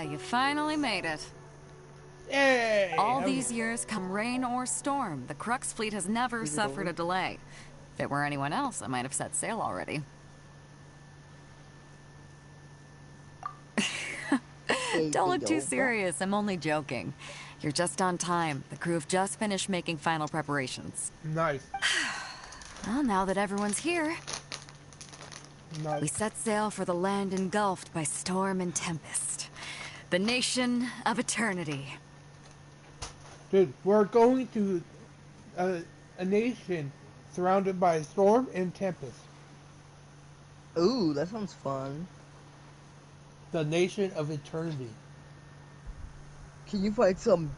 You finally made it. Yay! All these years, come rain or storm, the Crux fleet has never suffered a delay. If it were anyone else, I might have set sail already. Don't look too serious, I'm only joking. You're just on time. The crew have just finished making final preparations. Nice. Well, now that everyone's here, we set sail for the land engulfed by storm and tempest. The nation of eternity. Dude, we're going to a nation surrounded by storm and tempest. Ooh, that sounds fun. The nation of eternity. Can you find some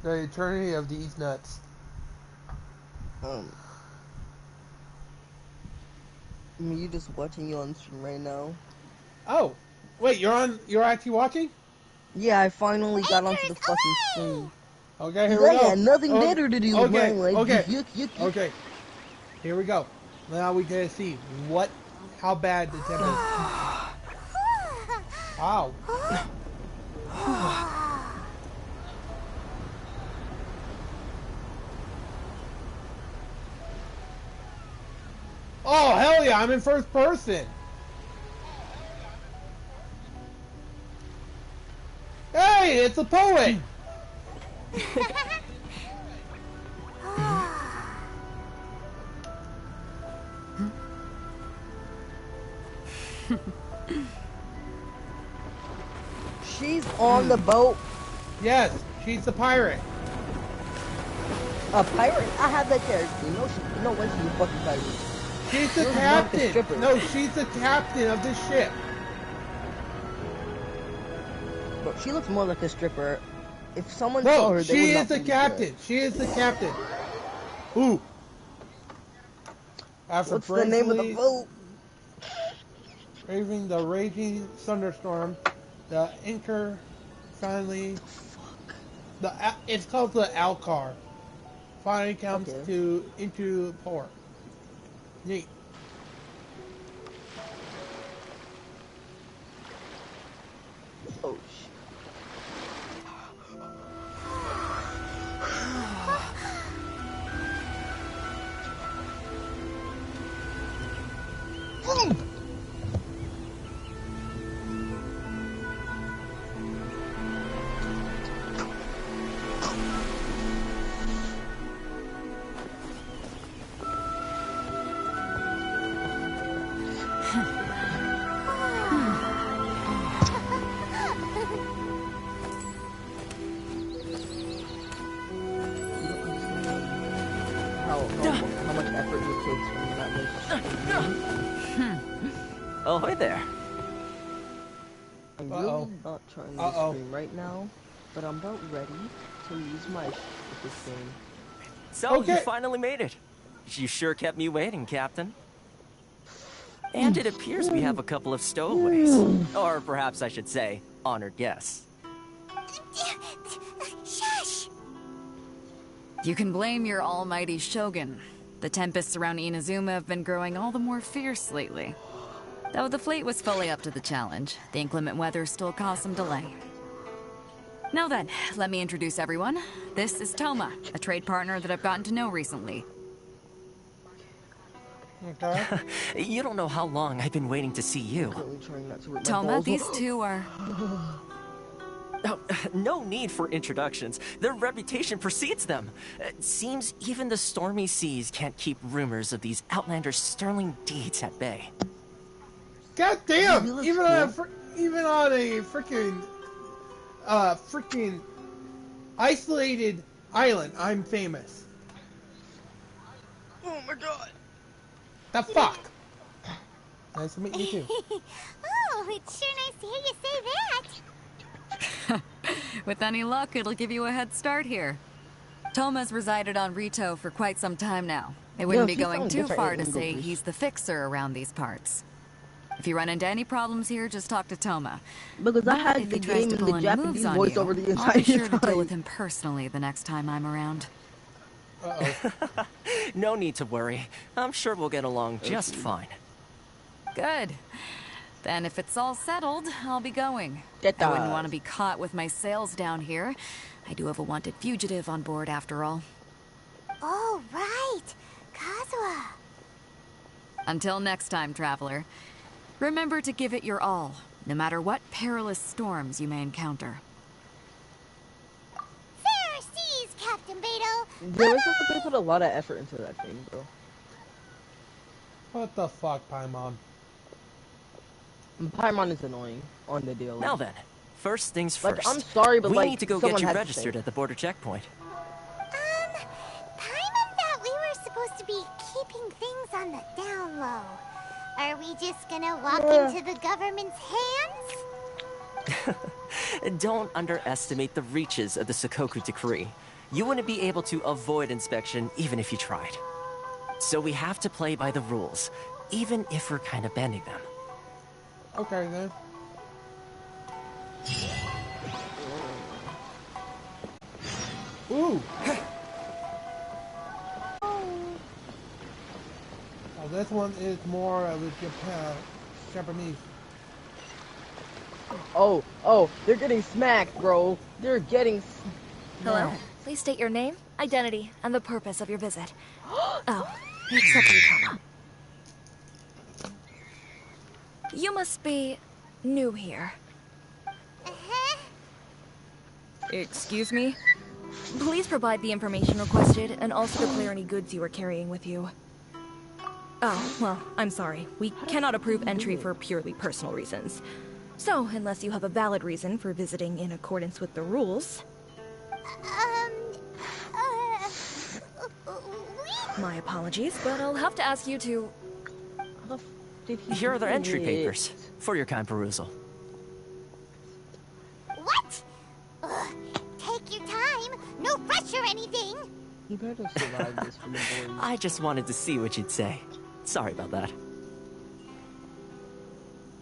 The eternity of these nuts. Me just watching you on stream right now. Oh, wait, you're actually watching? Yeah, I finally got onto the fucking stream. Okay, here we go. I had nothing better to do with my life. Okay. Here we go. Now we gotta see how bad the tempest. Wow. Oh, hell yeah, I'm in first person. Hey, it's a poet. She's on the boat. Yes, she's the pirate. A pirate? I have that character. No way she's a fucking pirate. She's the captain. No, she's the captain of this ship. But she looks more like a stripper. If someone saw her, they would not believe captain. She is the captain. Ooh. What's the name of the boat? Braving the raging thunderstorm, the anchor finally. It's called the Alcar. Finally comes into port. Neat. Oh shit. How much effort it takes when you're not making. Ahoy there. I'm really not trying to stream right now, but I'm about ready to use my with this game. So, you finally made it. You sure kept me waiting, Captain. And it appears we have a couple of stowaways. Or perhaps I should say, honored guests. Shush! You can blame your almighty Shogun. The tempests around Inazuma have been growing all the more fierce lately. Though the fleet was fully up to the challenge, the inclement weather still caused some delay. Now then, let me introduce everyone. This is Thoma, a trade partner that I've gotten to know recently. Okay. You don't know how long I've been waiting to see you. Thoma, these two are... Oh, no need for introductions. Their reputation precedes them. Seems even the stormy seas can't keep rumors of these outlanders' sterling deeds at bay. God damn! Even on a freaking isolated island, I'm famous. Oh my god! The fuck? Nice to meet you too. Oh, it's sure nice to hear you say that. With any luck, it'll give you a head start here. Thoma's resided on Rito for quite some time now. It wouldn't be going too far to say he's the fixer around these parts. If you run into any problems here, just talk to Thoma. Because I had the game in the Japanese voice over the entire time. I'll be sure to deal with him personally the next time I'm around. Uh-oh. No need to worry. I'm sure we'll get along just fine. Good. Then if it's all settled, I'll be going. Get I wouldn't that. want to be caught with my sails down here. I do have a wanted fugitive on board after all. Oh, right. Kazuha. Until next time, traveler. Remember to give it your all, no matter what perilous storms you may encounter. Fair seas, Captain Beto. There was like they put a lot of effort into that thing, bro. What the fuck, Paimon? Paimon is annoying on the deal. Now then, first things Like, first. I'm sorry, but we like, need to go someone get you has to registered say. at the border checkpoint. Paimon thought we were supposed to be keeping things on the down low. Are we just gonna walk into the government's hands? Don't underestimate the reaches of the Sakoku Decree. You wouldn't be able to avoid inspection even if you tried. So we have to play by the rules, even if we're kind of bending them. Okay then. Ooh. Oh, this one is more of a Japanese. Oh, they're getting smacked, bro. They're getting. Hello? Please state your name, identity, and the purpose of your visit. Oh, except you, Thoma. You must be new here. Excuse me? Please provide the information requested and also declare any goods you are carrying with you. Oh, well, I'm sorry. We cannot approve entry for purely personal reasons. So, unless you have a valid reason for visiting in accordance with the rules... My apologies, but I'll have to ask you to... Here are the entry papers for your kind perusal. What? Ugh, take your time. No rush or anything. You better survive this for the boys. I just wanted to see what you'd say. Sorry about that.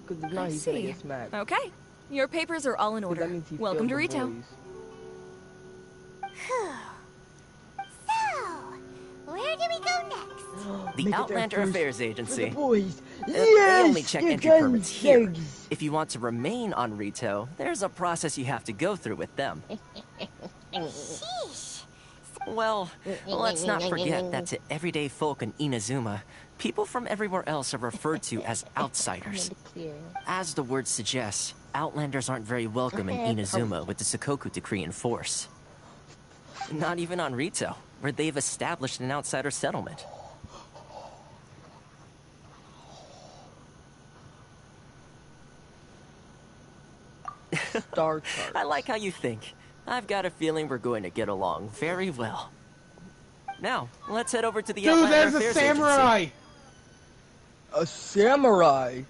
Because if not, I he's gonna see. get smacked. Okay. Your papers are all in 'Cause order. that means he Welcome failed to the Rito. boys. So, where do we go next? The Make it there Outlander first Affairs for the Agency. boys. They only check the entry permits here. guns. If you want to remain on Rito, there's a process you have to go through with them. Sheesh. Well, let's not forget that to everyday folk in Inazuma, people from everywhere else are referred to as outsiders. As the word suggests, Outlanders aren't very welcome in Inazuma with the Sakoku Decree in force. Not even on Rito, where they've established an outsider settlement. Star Chart. I like how you think. I've got a feeling we're going to get along very well. Now, let's head over to the Dude, Outlander there's a Affairs samurai! A samurai. Agency.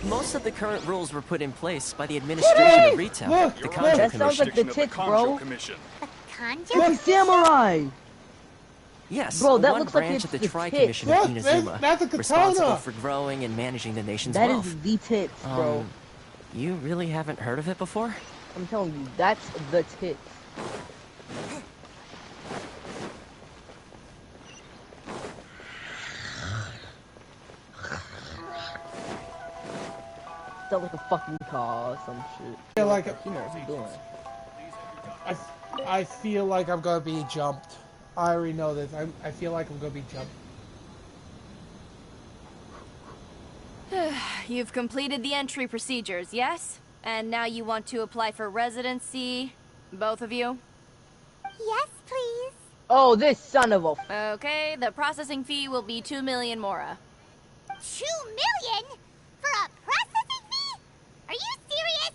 Most of the current rules were put in place by the administration of Rito, Look, the look. Kanjo That sounds Commission. like the tits, bro. Kanjo? Look, a samurai. Yes, Bro, that one looks like branch it's of the the Tri tits. Commission of Look, Inazuma, that's a katana. responsible for growing and managing the nation's That wealth. is the tits, bro. You really haven't heard of it before? I'm telling you, that's the tits. Sounds like a fucking car or some shit. I feel like He knows what he's doing. I feel like I'm gonna be jumped. I already know this. I feel like I'm gonna be jumped. You've completed the entry procedures, yes? And now you want to apply for residency? Both of you? Yes, please. Oh, this son of a Okay, the processing fee will be 2 million mora. 2 million? For a processing fee? Are you serious?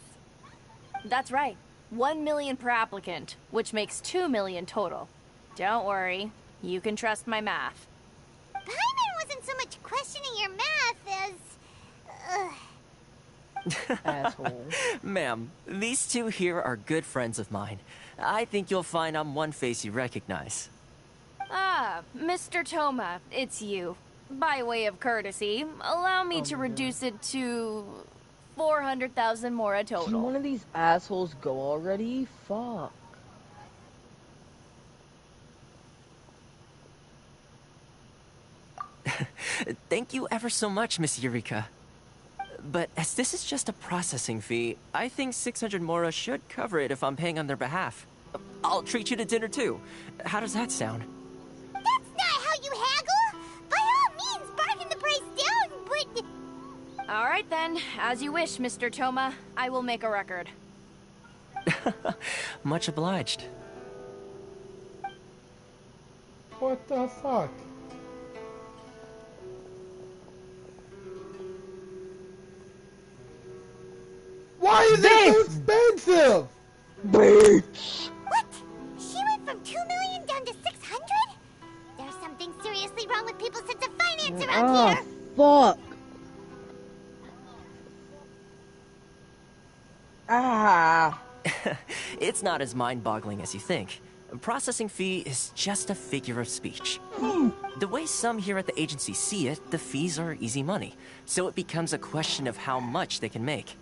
That's right. 1 million per applicant, which makes 2 million total. Don't worry, you can trust my math. Paimon wasn't so much questioning your math as... asshole. Ma'am, these two here are good friends of mine. I think you'll find I'm one face you recognize. Ah, Mr. Thoma, it's you. By way of courtesy, allow me to reduce it to 400,000 mora Can total. one of these assholes go already? Fuck. Thank you ever so much, Miss Eureka. But as this is just a processing fee, I think 600 Mora should cover it if I'm paying on their behalf. I'll treat you to dinner too. How does that sound? That's not how you haggle! By all means, bargain the price down, but... Alright then, as you wish, Mr. Thoma. I will make a record. Much obliged. What the fuck? Why is it so expensive? Bitch! What? She went from 2 million down to 600? There's something seriously wrong with people's sense of finance around here! Fuck! Ah! It's not as mind-boggling as you think. A processing fee is just a figure of speech. The way some here at the agency see it, the fees are easy money, so it becomes a question of how much they can make.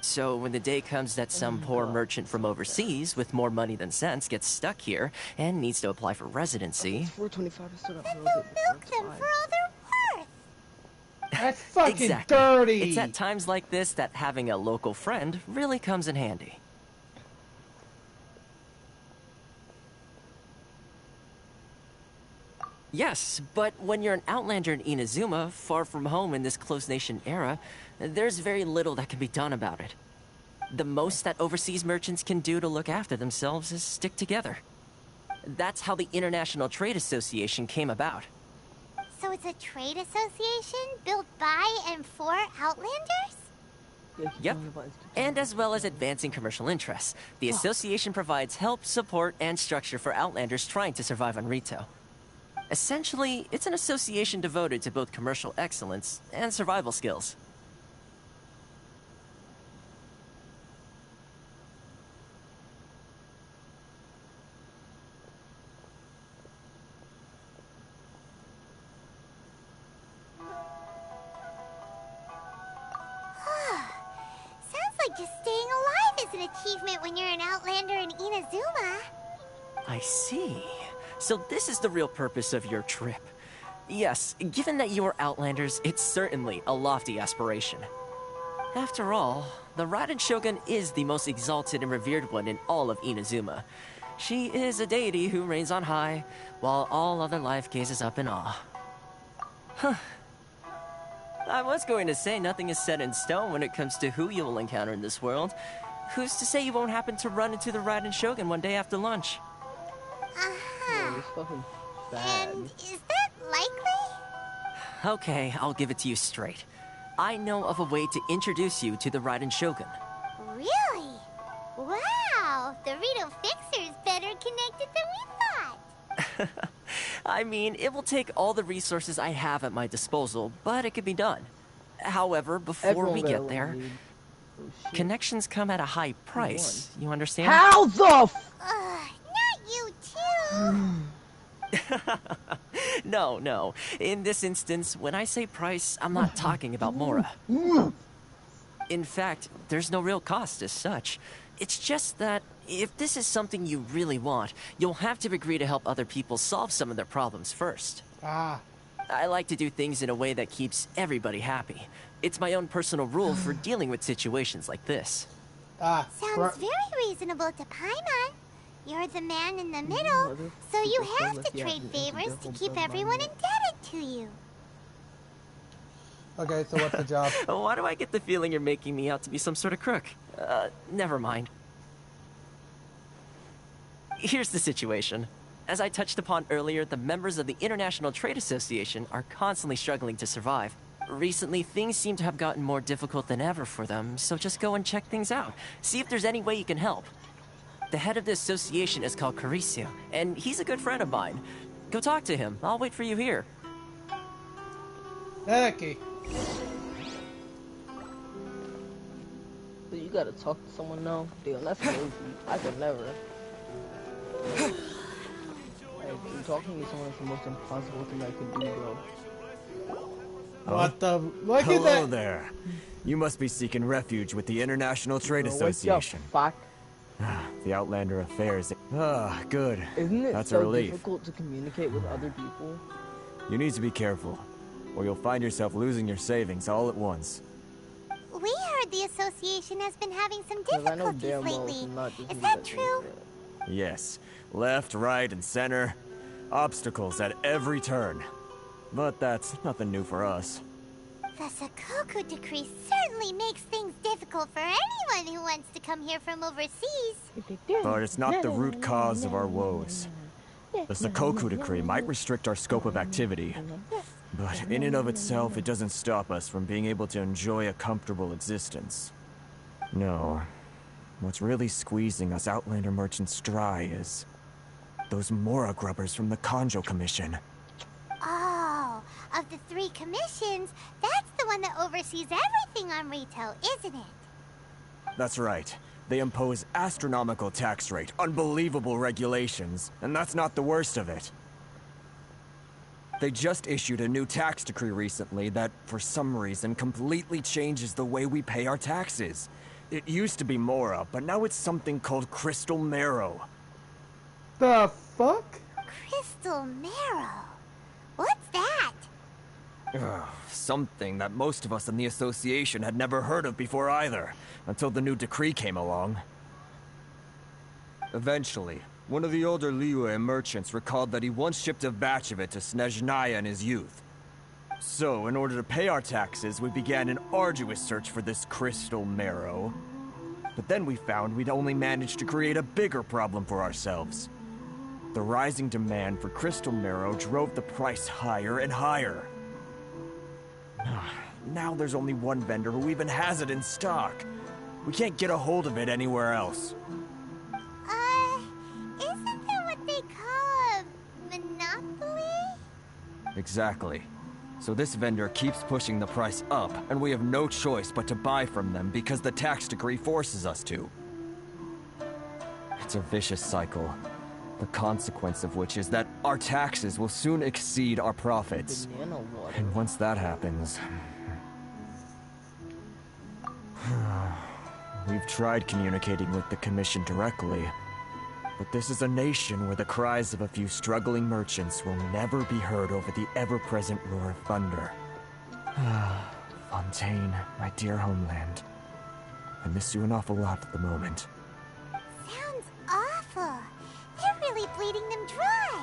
So when the day comes that some poor merchant from overseas with more money than sense gets stuck here and needs to apply for residency... Then they'll milk them for all they're worth! That's fucking Exactly. dirty! It's at times like this that having a local friend really comes in handy. Yes, but when you're an outlander in Inazuma, far from home in this close nation era, there's very little that can be done about it. The most that overseas merchants can do to look after themselves is stick together. That's how the International Trade Association came about. So it's a trade association built by and for Outlanders? Yep. And as well as advancing commercial interests, the association provides help, support, and structure for Outlanders trying to survive on Rito. Essentially, it's an association devoted to both commercial excellence and survival skills. Sounds like just staying alive is an achievement when you're an Outlander in Inazuma. I see. So this is the real purpose of your trip. Yes, given that you are Outlanders, it's certainly a lofty aspiration. After all, the Raiden Shogun is the most exalted and revered one in all of Inazuma. She is a deity who reigns on high, while all other life gazes up in awe. Huh. I was going to say nothing is set in stone when it comes to who you will encounter in this world. Who's to say you won't happen to run into the Raiden Shogun one day after lunch? Uh-huh. It's fucking bad. And is that likely? Okay, I'll give it to you straight. I know of a way to introduce you to the Raiden Shogun. Really? Wow, the Rito Fixer's better connected than we thought. I mean, it will take all the resources I have at my disposal, but it can be done. However, before Everyone we got get what there, they need. Oh, shit. connections come at a high price. You understand? How the f- Not you too. No. In this instance, when I say price, I'm not talking about Mora. In fact, there's no real cost as such. It's just that if this is something you really want, you'll have to agree to help other people solve some of their problems first. Ah. I like to do things in a way that keeps everybody happy. It's my own personal rule for dealing with situations like this. Sounds very reasonable to Paimon. You're the man in the middle, so you have to trade favors to keep everyone indebted to you. Okay, so what's the job? Why do I get the feeling you're making me out to be some sort of crook? Never mind. Here's the situation. As I touched upon earlier, the members of the International Trade Association are constantly struggling to survive. Recently, things seem to have gotten more difficult than ever for them, so just go and check things out. See if there's any way you can help. The head of the association is called Caricio, and he's a good friend of mine. Go talk to him. I'll wait for you here. Okay. So you gotta talk to someone now? Damn, that's crazy. I could never. Like, talking to someone is the most impossible thing I could do, bro. What the? Look at Hello that. there. You must be seeking refuge with the International Trade Bro, what the Association. fuck? The Outlander affairs. Ah, good. Isn't it That's so a relief. difficult to communicate with other people? You need to be careful, or you'll find yourself losing your savings all at once. We heard the association has been having some 'Cause I know difficulties damn well lately. it's not just Is me that that true? thinks Yes, left, right, and center. Obstacles at every turn. But that's nothing new for us. The Sakoku decree certainly makes things difficult for anyone who wants to come here from overseas. But it's not the root cause of our woes. The Sakoku decree might restrict our scope of activity, but in and of itself, it doesn't stop us from being able to enjoy a comfortable existence. No. What's really squeezing us Outlander merchants dry is those Mora grubbers from the Kanjo Commission. Oh, of the 3 commissions, that's the one that oversees everything on retail, isn't it? That's right. They impose astronomical tax rate, unbelievable regulations, and that's not the worst of it. They just issued a new tax decree recently that, for some reason, completely changes the way we pay our taxes. It used to be Mora, but now it's something called Crystal Marrow. The fuck? Crystal Marrow. What's that? Something that most of us in the association had never heard of before either, until the new decree came along. Eventually, one of the older Liyue merchants recalled that he once shipped a batch of it to Snezhnaya in his youth. So, in order to pay our taxes, we began an arduous search for this crystal marrow. But then we found we'd only managed to create a bigger problem for ourselves. The rising demand for crystal marrow drove the price higher and higher. Now there's only one vendor who even has it in stock. We can't get a hold of it anywhere else. Isn't that what they call a monopoly? Exactly. So this vendor keeps pushing the price up, and we have no choice but to buy from them because the tax decree forces us to. It's a vicious cycle. The consequence of which is that our taxes will soon exceed our profits. Banana water. And once that happens... We've tried communicating with the Commission directly, but this is a nation where the cries of a few struggling merchants will never be heard over the ever-present roar of thunder. Fontaine, my dear homeland. I miss you an awful lot at the moment. Sounds awful. They're really bleeding them dry.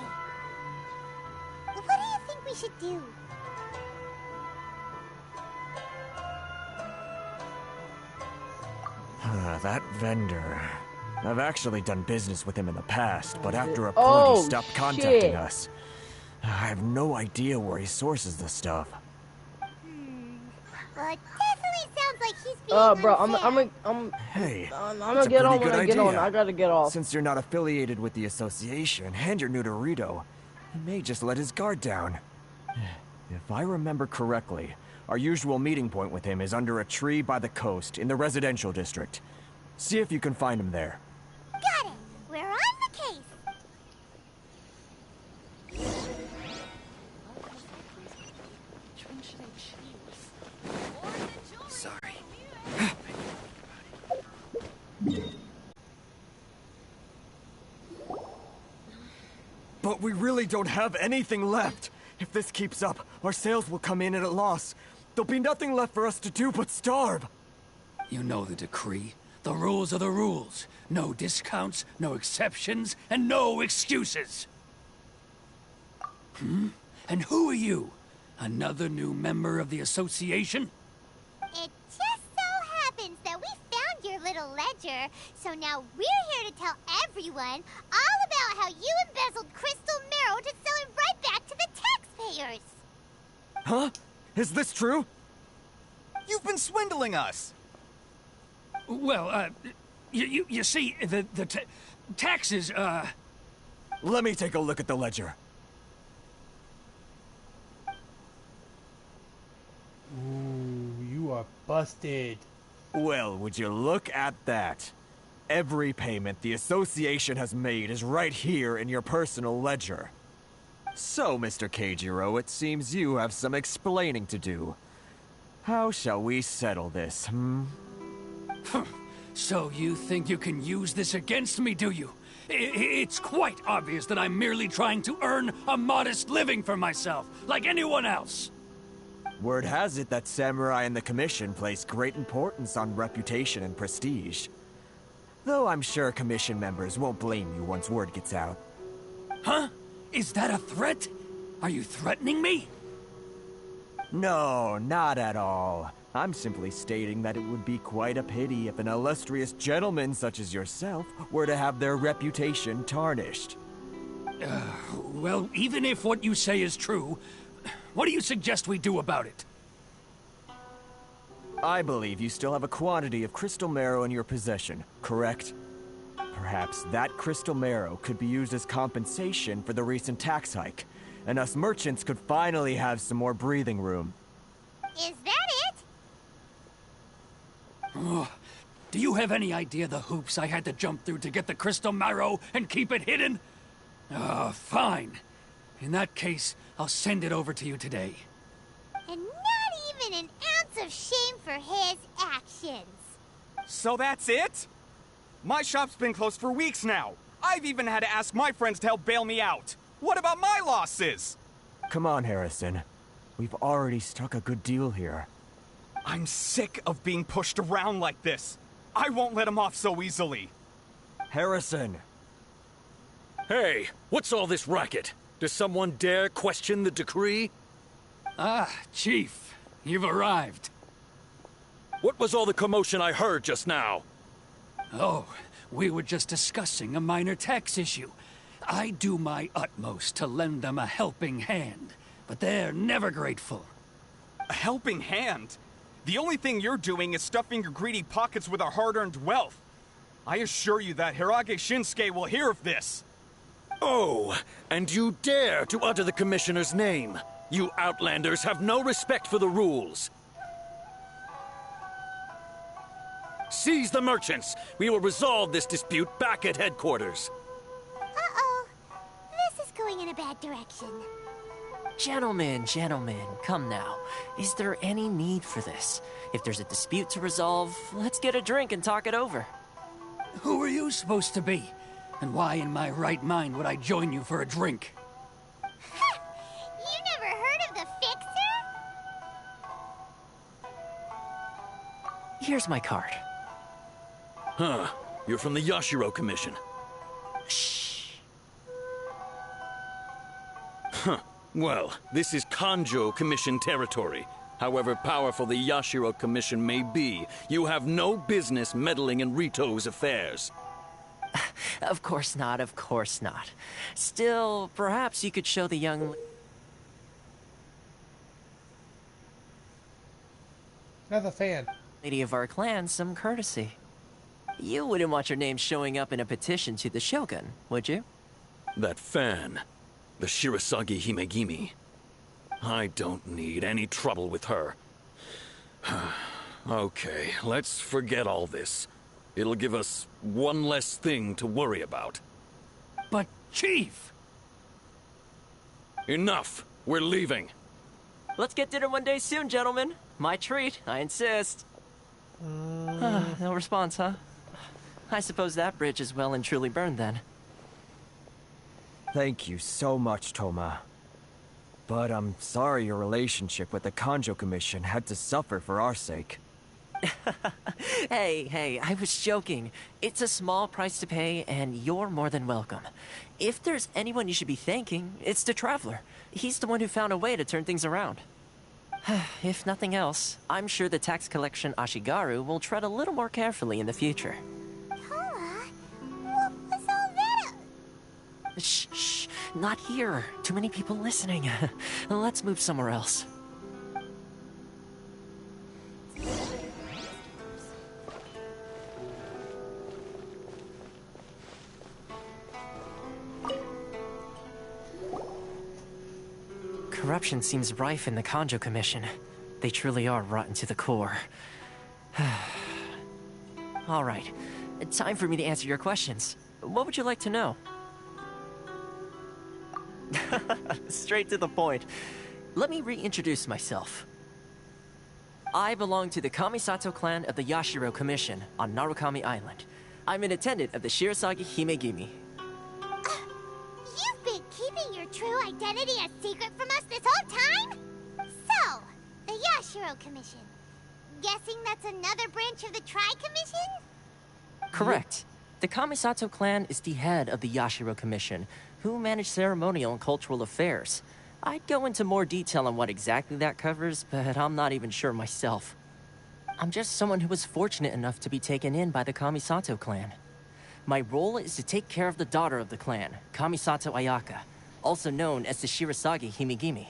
What do you think we should do? That vendor. I've actually done business with him in the past, but after a Oh, party stopped contacting shit. us, I have no idea where he sources the stuff. Well, it definitely sounds like he's being Bro, unfair. Hey, I'm that's gonna a get on pretty when I good get on. idea. I gotta get off. Since you're not affiliated with the association and you're new to Rito, he may just let his guard down. If I remember correctly, our usual meeting point with him is under a tree by the coast in the residential district. See if you can find him there. Got it. We're on the case. Sorry. But we really don't have anything left. If this keeps up, our sales will come in at a loss. There'll be nothing left for us to do but starve. You know the decree. The rules are the rules. No discounts, no exceptions, and no excuses. And who are you? Another new member of the association? It just so happens that we found your little ledger, so now we're here to tell everyone all about how you embezzled crystal marrow to sell it right back to the taxpayers. Huh? Is this true? You've been swindling us! Well, you see, the taxes, Let me take a look at the ledger. Ooh, you are busted. Well, would you look at that? Every payment the association has made is right here in your personal ledger. So, Mr. Keijiro, it seems you have some explaining to do. How shall we settle this, So you think you can use this against me, do you? It's quite obvious that I'm merely trying to earn a modest living for myself, like anyone else. Word has it that samurai and the commission place great importance on reputation and prestige. Though I'm sure commission members won't blame you once word gets out. Huh? Is that a threat? Are you threatening me? No, not at all. I'm simply stating that it would be quite a pity if an illustrious gentleman such as yourself were to have their reputation tarnished. Well, even if what you say is true, what do you suggest we do about it? I believe you still have a quantity of crystal marrow in your possession, correct? Perhaps that crystal marrow could be used as compensation for the recent tax hike, and us merchants could finally have some more breathing room. Is that it? Oh, do you have any idea the hoops I had to jump through to get the crystal marrow and keep it hidden? Fine. In that case, I'll send it over to you today. And not even an ounce of shame for his actions. So that's it? My shop's been closed for weeks now. I've even had to ask my friends to help bail me out. What about my losses? Come on, Harrison. We've already struck a good deal here. I'm sick of being pushed around like this. I won't let him off so easily. Harrison! Hey, what's all this racket? Does someone dare question the decree? Ah, Chief, you've arrived. What was all the commotion I heard just now? Oh, we were just discussing a minor tax issue. I do my utmost to lend them a helping hand, but they're never grateful. A helping hand? The only thing you're doing is stuffing your greedy pockets with our hard-earned wealth. I assure you that Hirage Shinsuke will hear of this. Oh, and you dare to utter the Commissioner's name. You Outlanders have no respect for the rules. Seize the merchants. We will resolve this dispute back at headquarters. Uh-oh. This is going in a bad direction. Gentlemen, come now. Is there any need for this? If there's a dispute to resolve, let's get a drink and talk it over. Who are you supposed to be? And why in my right mind would I join you for a drink? You never heard of the Fixer? Here's my card. Huh. You're from the Yashiro Commission. Shh. Huh. Well, this is Kanjo Commission territory. However powerful the Yashiro Commission may be, you have no business meddling in Rito's affairs. Of course not, of course not. Still, perhaps you could show the young... Another fan. lady of our clan some courtesy. You wouldn't want your name showing up in a petition to the Shogun, would you? That fan, the Shirasagi Himegimi. I don't need any trouble with her. Okay, let's forget all this. It'll give us one less thing to worry about. But, Chief! Enough! We're leaving. Let's get dinner one day soon, gentlemen. My treat, I insist. No response, huh? I suppose that bridge is well and truly burned then. Thank you so much, Thoma. But I'm sorry your relationship with the Kanjo Commission had to suffer for our sake. Hey, I was joking. It's a small price to pay, and you're more than welcome. If there's anyone you should be thanking, it's the Traveler. He's the one who found a way to turn things around. If nothing else, I'm sure the tax collection Ashigaru will tread a little more carefully in the future. Thoma? What was all that? Shh, not here. Too many people listening. Let's move somewhere else. Corruption seems rife in the Kanjo Commission. They truly are rotten to the core. All right, time for me to answer your questions. What would you like to know? Straight to the point. Let me reintroduce myself. I belong to the Kamisato clan of the Yashiro Commission on Narukami Island. I'm an attendant of the Shirasagi Himegimi. You've been keeping your true identity a secret from us this whole time? So, the Yashiro Commission. Guessing that's another branch of the Tri-Commission? Correct. The Kamisato clan is the head of the Yashiro Commission, who manage ceremonial and cultural affairs. I'd go into more detail on what exactly that covers, but I'm not even sure myself. I'm just someone who was fortunate enough to be taken in by the Kamisato clan. My role is to take care of the daughter of the clan, Kamisato Ayaka, also known as the Shirasagi Himigimi.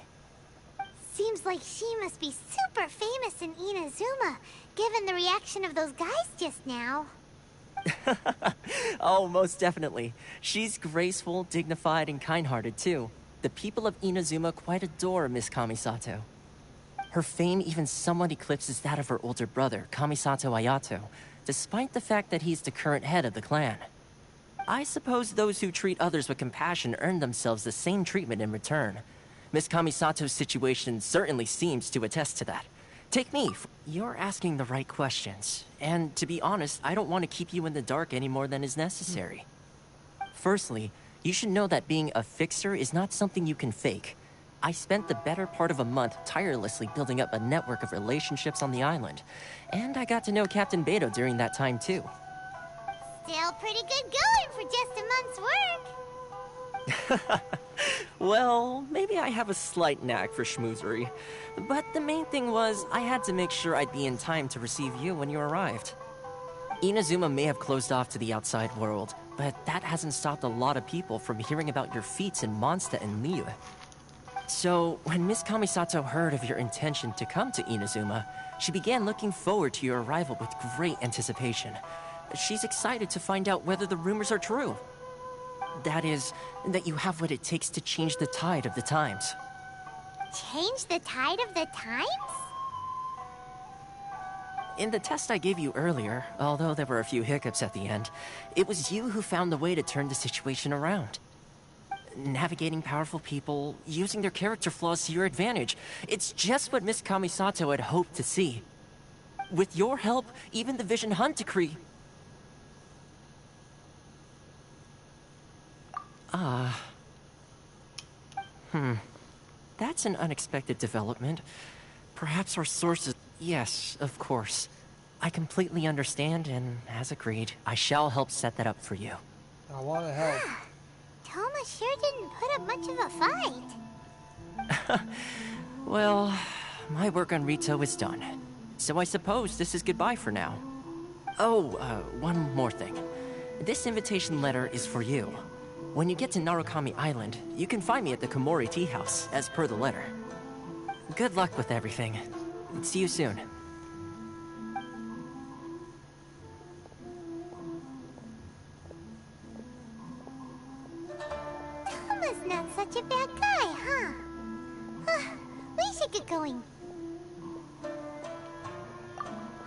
Seems like she must be super famous in Inazuma, given the reaction of those guys just now. Oh, most definitely. She's graceful, dignified, and kind-hearted, too. The people of Inazuma quite adore Miss Kamisato. Her fame even somewhat eclipses that of her older brother, Kamisato Ayato, despite the fact that he's the current head of the clan. I suppose those who treat others with compassion earn themselves the same treatment in return. Miss Kamisato's situation certainly seems to attest to that. Take me. You're asking the right questions. And to be honest, I don't want to keep you in the dark any more than is necessary. Firstly, you should know that being a fixer is not something you can fake. I spent the better part of a month tirelessly building up a network of relationships on the island. And I got to know Captain Beto during that time too. Still pretty good going for just a month's work. Well, maybe I have a slight knack for schmoozery. But the main thing was, I had to make sure I'd be in time to receive you when you arrived. Inazuma may have closed off to the outside world, but that hasn't stopped a lot of people from hearing about your feats in Mondstadt and Liyue. So, when Miss Kamisato heard of your intention to come to Inazuma, she began looking forward to your arrival with great anticipation. She's excited to find out whether the rumors are true. That is, that you have what it takes to change the tide of the times. Change the tide of the times? In the test I gave you earlier, although there were a few hiccups at the end, it was you who found the way to turn the situation around. Navigating powerful people, using their character flaws to your advantage. It's just what Miss Kamisato had hoped to see. With your help, even the Vision Hunt Decree... That's an unexpected development. Perhaps our sources... Yes, of course. I completely understand, and as agreed, I shall help set that up for you. I want to help. Thoma sure didn't put up much of a fight. Well, my work on Rito is done. So I suppose this is goodbye for now. Oh, one more thing. This invitation letter is for you. When you get to Narukami Island, you can find me at the Komori Tea House, as per the letter. Good luck with everything. See you soon. Thoma's not such a bad guy, huh? We should get going.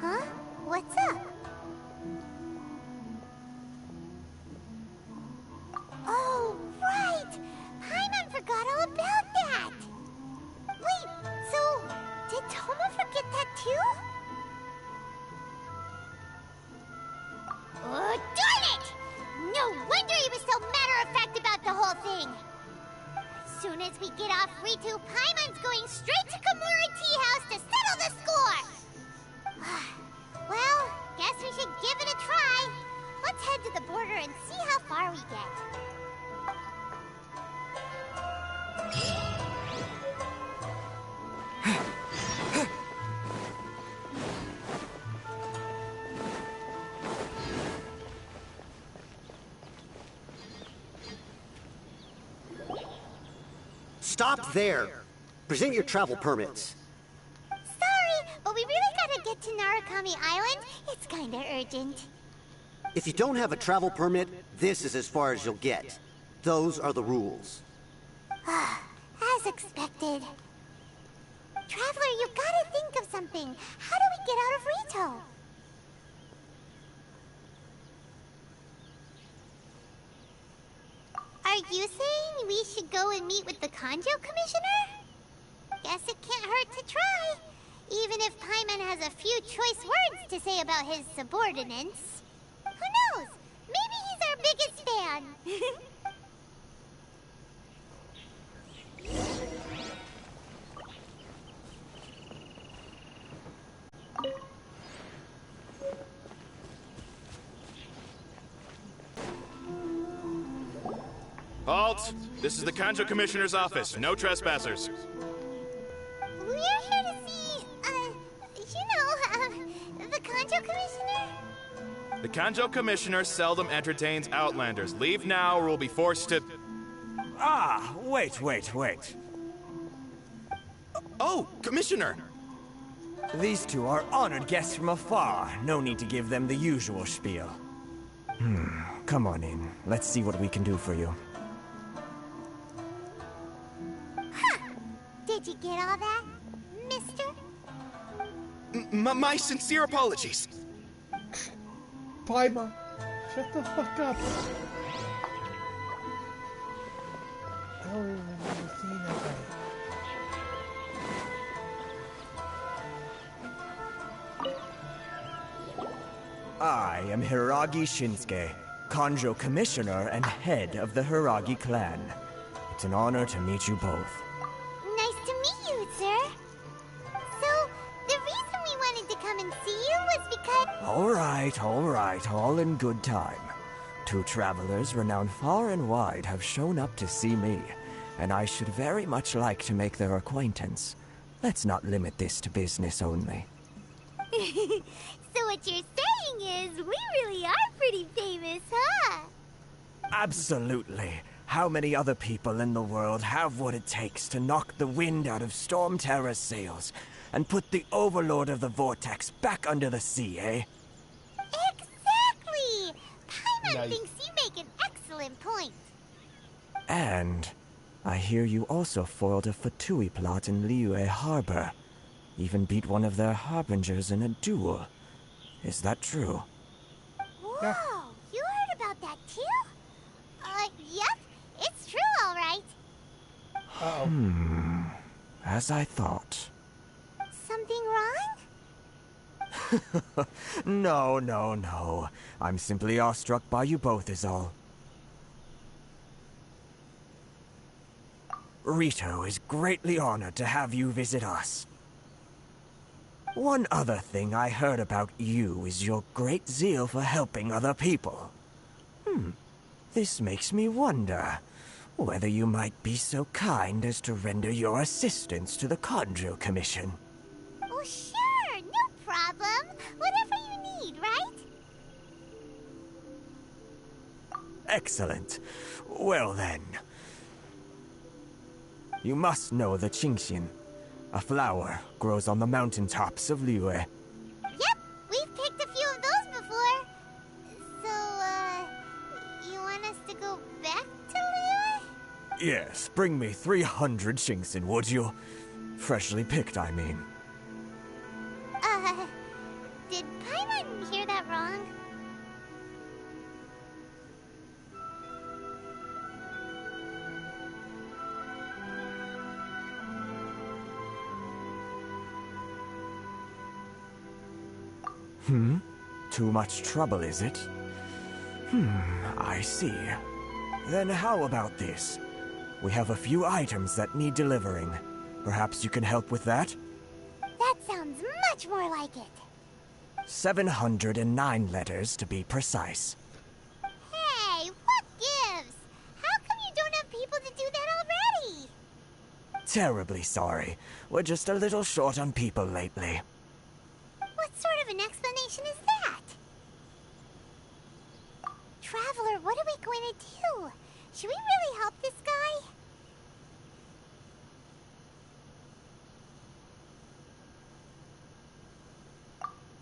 Huh? What's up? Oh, right! Paimon forgot all about that! Wait, so... did Thoma forget that too? Oh, darn it! No wonder he was so matter-of-fact about the whole thing! As soon as we get off Ritu, Paimon's going straight to Komori Tea House to settle the score! Well, guess we should give it a try. Let's head to the border and see how far we get. Stop there! Present your travel permits. Sorry, but we really gotta get to Narukami Island. It's kinda urgent. If you don't have a travel permit, this is as far as you'll get. Those are the rules. As expected. Traveler, you gotta think of something. How do we get out of Rito? Are you saying we should go and meet with the Kanjo Commissioner? Guess it can't hurt to try. Even if Paimon has a few choice words to say about his subordinates. Who knows? Maybe he's our biggest fan. Halt! This is the Kanjo Commissioner's office. No trespassers. We're here to see, the Kanjo Commissioner? The Kanjo Commissioner seldom entertains Outlanders. Leave now or we'll be forced to... Ah, wait. Oh, Commissioner! These two are honored guests from afar. No need to give them the usual spiel. Come on in. Let's see what we can do for you. Did you get all that, mister? My sincere apologies. Paimon, shut the fuck up. I don't even remember seeing that guy. I am Hiragi Shinsuke, Kanjo Commissioner and head of the Hiragi clan. It's an honor to meet you both. Nice to meet you, sir. So, the reason we wanted to come and see you was because... All right, all in good time. Two travelers renowned far and wide have shown up to see me, and I should very much like to make their acquaintance. Let's not limit this to business only. So what you're saying is, we really are pretty famous, huh? Absolutely. How many other people in the world have what it takes to knock the wind out of Storm Terror's sails and put the Overlord of the Vortex back under the sea, eh? Exactly! Paimon Nice. thinks you make an excellent point. And I hear you also foiled a Fatui plot in Liyue Harbor. Even beat one of their harbingers in a duel. Is that true? Whoa, you heard about that too? Yep, it's true, all right. Uh-oh. As I thought. Something wrong? No. I'm simply awestruck by you both is all. Rito is greatly honored to have you visit us. One other thing I heard about you is your great zeal for helping other people. This makes me wonder whether you might be so kind as to render your assistance to the Kanjo Commission. Oh, sure, no problem. Whatever you need, right? Excellent. Well then. You must know the Qingshin. A flower grows on the mountaintops of Liyue. Yep, we've picked a few of those before. So, you want us to go back to Liyue? Yes, bring me 300 Qingshin, would you? Freshly picked, I mean. Did Paimon hear that wrong? Too much trouble, is it? I see. Then how about this? We have a few items that need delivering. Perhaps you can help with that? That sounds much more like it. 709 letters, to be precise. Hey, what gives? How come you don't have people to do that already? Terribly sorry. We're just a little short on people lately. What sort of an explanation is that? Traveler, what are we going to do? Should we really help this guy?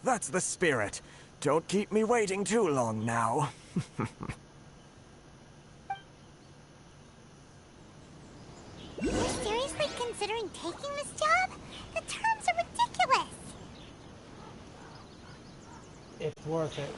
That's the spirit. Don't keep me waiting too long now. You're seriously considering taking this job? The terms are ridiculous. It's worth it.